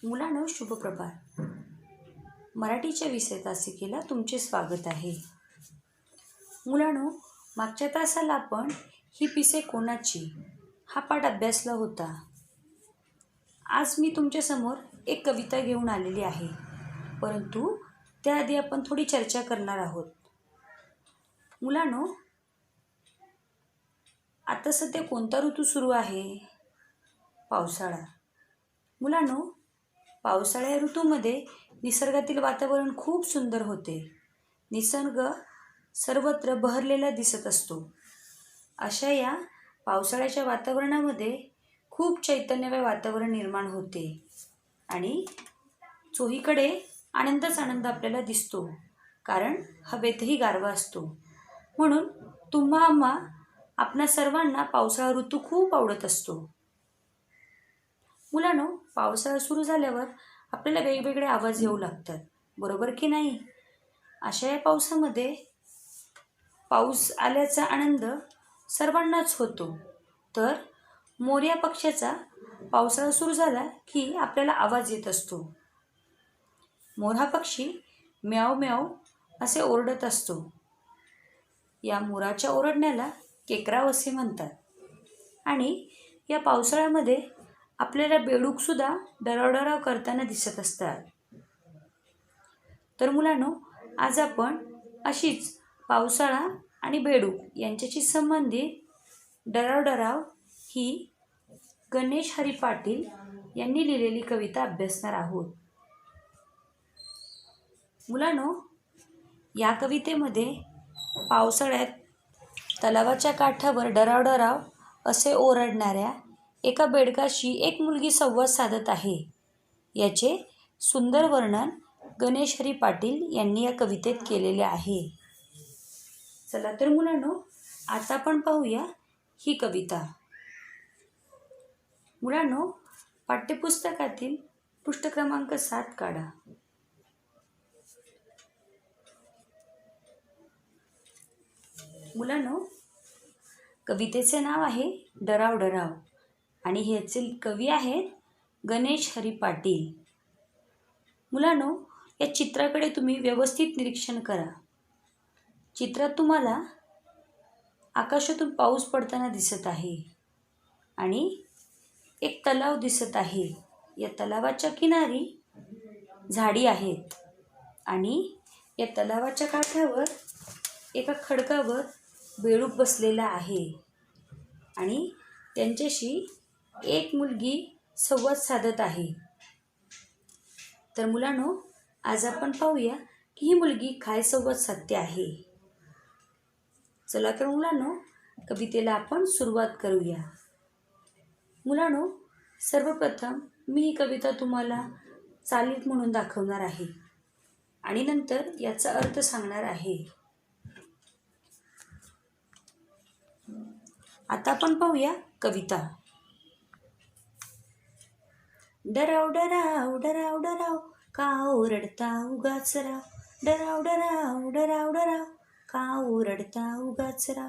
मुलांनो, शुभप्रभात. मराठीच्या विषय तासिकेला तुमचे स्वागत आहे. मुलांनो, मागच्या तासाला आपण ही पिसे कोणाची हा पाठ अभ्यासला होता. आज मी तुमच्यासमोर एक कविता घेऊन आलेली आहे, परंतु त्याआधी आपण थोडी चर्चा करणार आहोत. मुलांनो, आता सध्या कोणता ऋतू सुरू आहे? पावसाळा. मुलांनो, पावसाळ्या ऋतूमध्ये निसर्गातील वातावरण खूप सुंदर होते. निसर्ग सर्वत्र बहरलेला दिसत असतो. अशा या पावसाळ्याच्या वातावरणामध्ये खूप चैतन्यमय वातावरण निर्माण होते आणि चोहीकडे आनंदच आनंद आपल्याला दिसतो, कारण हवेतही गारवा असतो. म्हणून तुम्हा आपणा सर्वांना पावसाळा ऋतू खूप आवडत असतो. मुलांनो, पावसाळा सुरू झाल्यावर आपल्याला वेगवेगळे आवाज येऊ लागतात, बरोबर की नाही? अशा या पावसामध्ये पाऊस आल्याचा आनंद सर्वांनाच होतो. तर मोरया पक्ष्याचा पावसाळा सुरू झाला की आपल्याला आवाज येत असतो. मोर हा पक्षी म्याव म्याव असे ओरडत असतो. या मोराच्या ओरडण्याला केकराव असे म्हणतात. आणि या पावसाळ्यामध्ये आपल्याला बेडूकसुद्धा डरावडराव करताना दिसत असतात. तर मुलांनो, आज आपण अशीच पावसाळा आणि बेडूक यांच्याशी संबंधित डरावडराव ही गणेश हरी पाटील यांनी लिहिलेली कविता अभ्यासणार आहोत. मुलांनो, या कवितेमध्ये पावसाळ्यात तलावाच्या काठावर डरावडराव असे ओरडणाऱ्या एका बेडकाशी एक मुलगी संवाद साधत आहे. याचे सुंदर वर्णन गणेश हरी पाटील यांनी या कवितेत केलेले आहे. चला तर मुलांनो, आता आपण पाहूया ही कविता. मुलांनो, पाठ्यपुस्तकातील पृष्ठ क्रमांक 7 काढा. मुलांनो, कवितेचे नाव आहे डरावडराव आणि ह्याचे कवी आहेत गणेश हरी पाटील. मुलांनो, या चित्राकडे तुम्ही व्यवस्थित निरीक्षण करा. चित्रात तुम्हाला आकाशातून पाऊस पडताना दिसत आहे आणि एक तलाव दिसत आहे. या तलावाच्या किनारी झाडी आहेत आणि या तलावाच्या काठावर एका खडकावर बेडूक बसलेला आहे आणि त्यांच्याशी एक मुलगी संवाद साधत आहे. तर मुलांनो, आज आपण पाहूया की ही मुलगी काय संवाद साधते आहे. चला तर मुलांनो, कवितेला आपण सुरुवात करूया. मुलांनो, सर्वप्रथम मी ही कविता तुम्हाला चालीत म्हणून दाखवणार आहे आणि नंतर याचा अर्थ सांगणार आहे. आता आपण पाहूया कविता. डराव डराव डराव डराव का ओरडता उगाच राव. डराव डराव डराव डराव का ओरडता उगाच राव.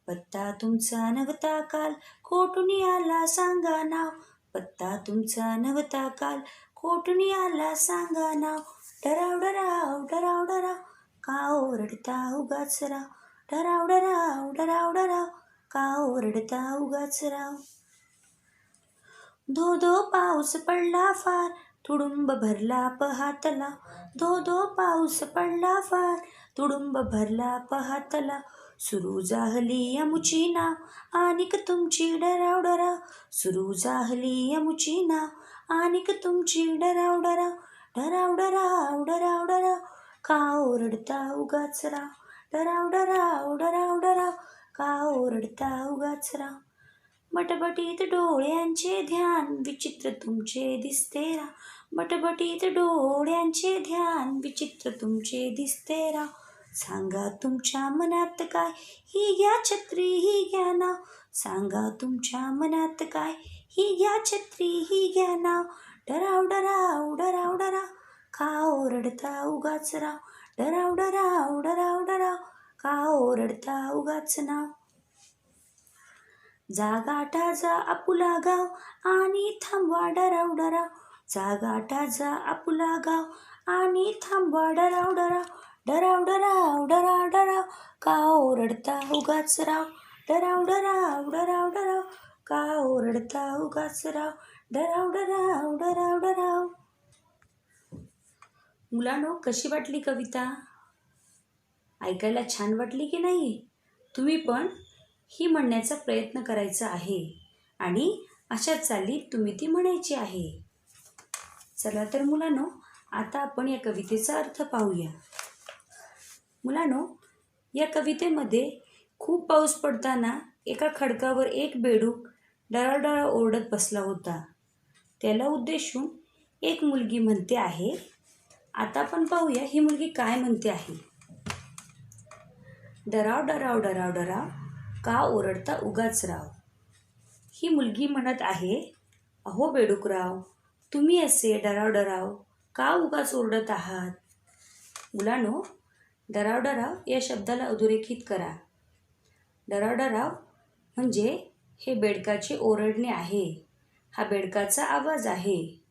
पत्ता तुमचा नव्हता काल कोठून आला सांगा नाव. पत्ता तुमचा नव्हता काल कोठून आला सांगा नाव. डराव डराव डराव डराव का ओरडता उगाच राव. डराव डराव डराव डराव का ओरडता उगाच राव. धो धो पाऊस पडला फार तुडुंब भरला पहातला. धो धो पाऊस पडला फार तुडुंब भरला पहातला. सुरू झाली यमुची नाव आनिक तुमची डराव डराव. सुरू झाली यमुची नाव आनिक तुमची डराव डराव. डराव डराव डराव डराव का ओरडता उगाच राव. डराव डराव डराव डराव का ओरडता उगाच राव. बटबटीत डोळ्यांचे ध्यान विचित्र तुमचे दिसते राव. बटबटीत डोळ्यांचे ध्यान विचित्र तुमचे दिसते राव. सांगा तुमच्या मनात काय ही घ्या छत्री ही घ्या नाव. सांगा तुमच्या मनात काय ही घ्या छत्री ही घ्या नाव. डराव डराव डराव डराव का ओरडता उगाच राव. डराव डराव डराव डराव का ओरडता उगाच नाव. जा गाठा जा आपुला गाव आणि थांबवा डराव डराव. जागाटाचा आपुला गाव आणि थांबा डराव डराव डराव डराव डराव डराव का ओरडता उगाच राव डराव डराव डराव डराव का ओरडता उगाच राव डराव डराव डराव डराव. मुलांनो, कशी वाटली कविता? ऐकायला छान वाटली की नाही? तुम्ही पण ही म्हणण्याचा प्रयत्न करायचा आहे आणि अशा चालीत तुम्ही ती म्हणायची आहे. चला तर मुलांनो, आता आपण या कवितेचा अर्थ पाहूया. मुलांनो, या कवितेमध्ये खूप पाऊस पडताना एका खडकावर एक बेडूक डराडरा ओरडत बसला होता. त्याला उद्देशून एक मुलगी म्हणते आहे. आता आपण पाहूया ही मुलगी काय म्हणते आहे. डराव डराव डराव डराव का ओरडता उगाच राव. ही मुलगी म्हणत आहे, अहो बेडूकराव, तुम्ही असे डराव डराव का उगाच ओरडत आहात. मुलांनो, डराव डराव या शब्दाला अधोरेखित करा. डराव डराव म्हणजे हे बेडकाचे ओरडणे आहे. हा बेडकाचा आवाज आहे.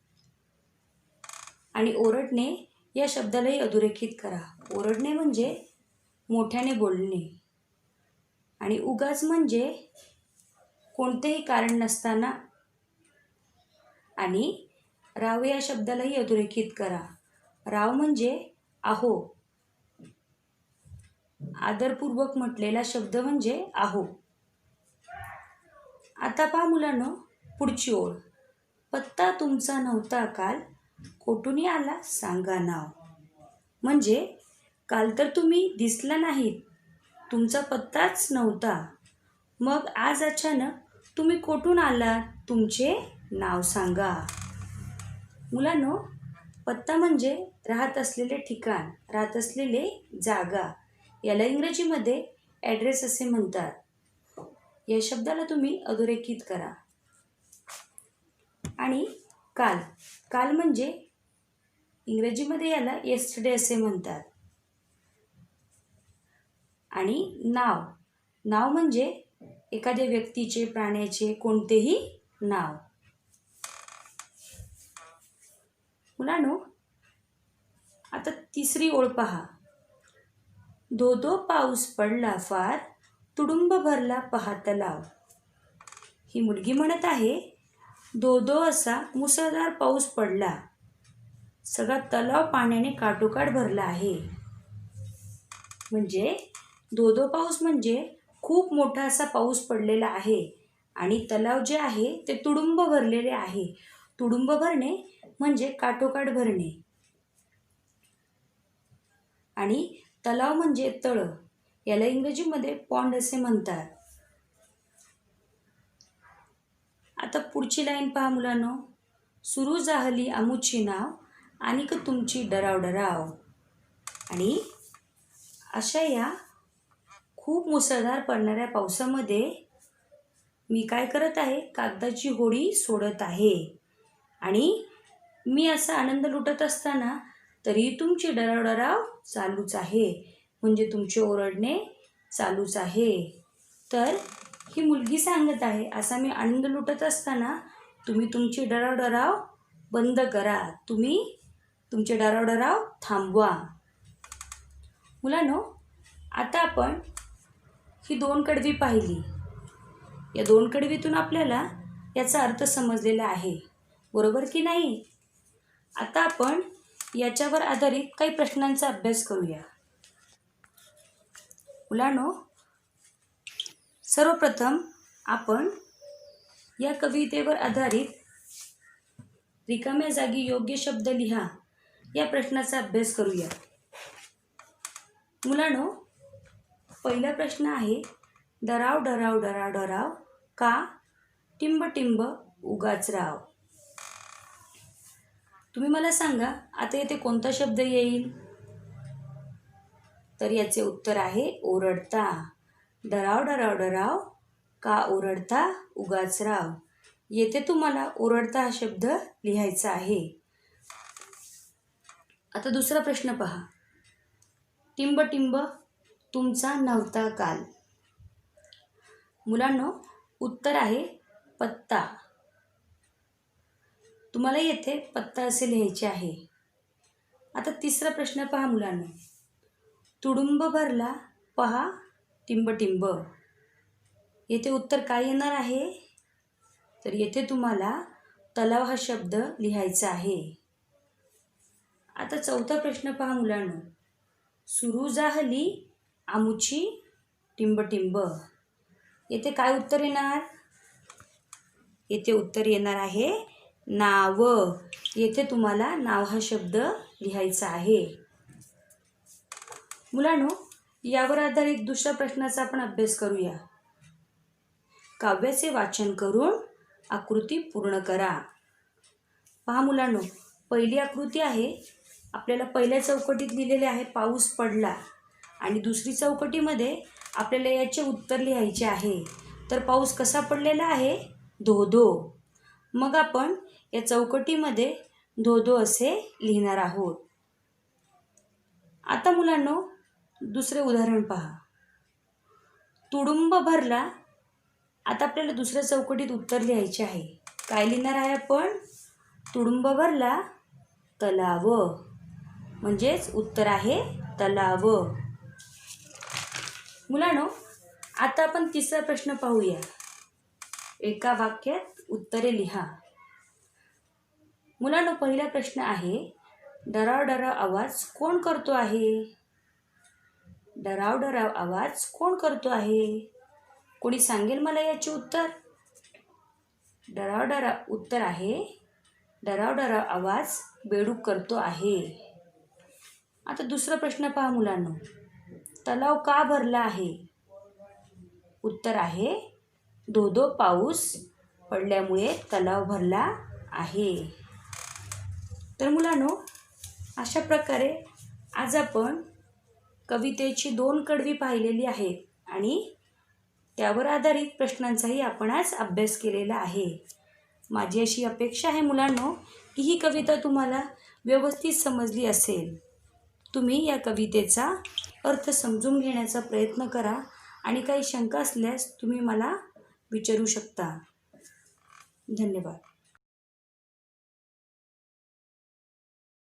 आणि ओरडणे या शब्दालाही अधोरेखित करा. ओरडणे म्हणजे मोठ्याने बोलणे आणि उगाच म्हणजे कोणतेही कारण नसताना. आणि राव या शब्दालाही अधोरेखित करा. राव म्हणजे आहो. आदरपूर्वक म्हटलेला शब्द म्हणजे आहो. आता पहा मुलांनो, पुढची ओळ. पत्ता तुमचा नव्हता काल, कोठून आला सांगा नाव. म्हणजे काल तर तुम्ही दिसला नाहीत, तुमचा पत्ताच नव्हता. मग आज अचानक तुम्ही कोठून आलात, तुमचे नाव सांगा. मुलांनो, पत्ता म्हणजे राहत असलेले ठिकाण, राहत असलेले जागा. याला इंग्रजीमध्ये ॲड्रेस असे म्हणतात. या शब्दाला तुम्ही अधोरेखित करा. आणि काल, काल म्हणजे इंग्रजीमध्ये याला येस्टरडे असे म्हणतात. आणि नाव, नाव म्हणजे एखाद्या व्यक्तीचे, प्राण्याचे कोणतेही नाव. मुलांनो, आता तिसरी ओळ पहा. धो धो पाऊस पडला फार, तुडुंब भरला पहा तलाव. ही मुलगी म्हणत आहे, धो धो असा मुसळधार पाऊस पडला, सगळा तलाव पाण्याने काठोकाठ भरला आहे. म्हणजे धो धो पाऊस म्हणजे खूप मोठा असा पाऊस पडलेला आहे आणि तलाव जे आहे ते तुडुंब भरलेले आहे. तुडुंब भरणे म्हणजे काठोकाठ भरणे. आणि तलाव म्हणजे तळ. याला इंग्रजीमध्ये पॉन्ड असे म्हणतात. आता पुढची लाईन पहा मुलांनो. सुरू जाहली आमुची नाव, आणि तुमची डराव डराव. आणि अशा या खूप मुसळधार पडणाऱ्या पावसामध्ये मी काय करत आहे, कागदाची होडी सोडत आहे. आणि मी असा आनंद लुटत असताना तरी तुमची डराव डराव चालूच आहे. म्हणजे तुमचे ओरडणे चालूच आहे. तर ही मुलगी सांगत आहे, असा मी आनंद लुटत असताना तुम्ही तुमची डराव डराव बंद करा. तुम्ही तुमचे डराव डराव थांबवा. मुलांनो, आता आपण ही 2 कडवी पाहिली. या 2 कडवीतून आपल्याला याचा अर्थ समजलेला आहे, बरोबर की नाही? आता आपण याच्यावर आधारित काही प्रश्नांचा अभ्यास करूया. मुलांनो, सर्वप्रथम आपण या कवितेवर आधारित रिकाम्या जागी योग्य शब्द लिहा या प्रश्नाचा अभ्यास करूया. मुलांनो, पहिला प्रश्न आहे, डराव डराव डराव डराव का टिंब टिंब उगाच राव. तुम्ही मला सांगा, आता येथे कोणता शब्द येईल? तर याचे उत्तर आहे ओरडता. डराव डराव डराव का ओरडता उगाच राव. येथे तुम्हाला ओरडता हा शब्द लिहायचा आहे. आता दुसरा प्रश्न पहा. टिंब टिंब तुमचा नव्हता काल. मुलांनो, उत्तर आहे पत्ता. तुम्हाला येथे पत्ता असे लिहायचे आहे. आता तिसरा प्रश्न पहा मुलांनो. तुडुंब भरला पहा टिंब. येथे उत्तर काय येणार आहे? तर येथे तुम्हाला तलाव हा शब्द लिहायचा आहे. आता चौथा प्रश्न पहा मुलांनो. सुरू झाली आमुची टिंब. येथे काय उत्तर येणार? येथे उत्तर येणार आहे नाव. येथे तुम्हाला नाव हा शब्द लिहायचा आहे. मुलांनो, यावर आधारित दुसऱ्या प्रश्नाचा आपण अभ्यास करूया. काव्याचे वाचन करून आकृती पूर्ण करा. पहा मुलांनो, पहिली आकृती आहे. आपल्याला पहिल्या चौकटीत लिहिलेले आहे पाऊस पडला आणि दुसरी चौकटीमध्ये आपल्याला याचे उत्तर लिहायचे आहे. तर पाऊस कसा पडलेला आहे? धो. मग आपण या चौकटीमध्ये धो असे लिहिणार आहोत. आता मुलांनो, दुसरे उदाहरण पहा. तुडुंब भरला. आता आपल्याला दुसऱ्या चौकटीत उत्तर लिहायचे आहे. काय लिहिणार आहे आपण? तुडुंब भरला तलाव. म्हणजेच उत्तर आहे तलाव. मुलांनो, आता आपण तिसरा प्रश्न पाहूया. एका वाक्यात उत्तरे लिहा. मुलांनो, पहिला प्रश्न आहे. डराव आवाज कोण करतो आहे? डराव आवाज कोण करतो आहे? कोणी सांगेल मला याचे उत्तर? उत्तर आहे डराव आवाज बेडूक करतो आहे. आता दुसरा प्रश्न पहा मुलांनो. तलाव का भरला आहे? उत्तर आहे धो पाऊस पडल्यामुळे तलाव भरला आहे. तर मुलांनो, अशा प्रकारे आज आपण कवितेची 2 कडवी पाहिलेली आहेत आणि त्यावर आधारित प्रश्नांचाही आपण आज अभ्यास केलेला आहे. माझी अशी अपेक्षा आहे मुलांनो की ही कविता तुम्हाला व्यवस्थित समजली असेल. तुम्ही या कवितेचा अर्थ समजून घेण्याचा प्रयत्न करा आणि काही शंका असल्यास तुम्ही मला विचारू शकता. धन्यवाद.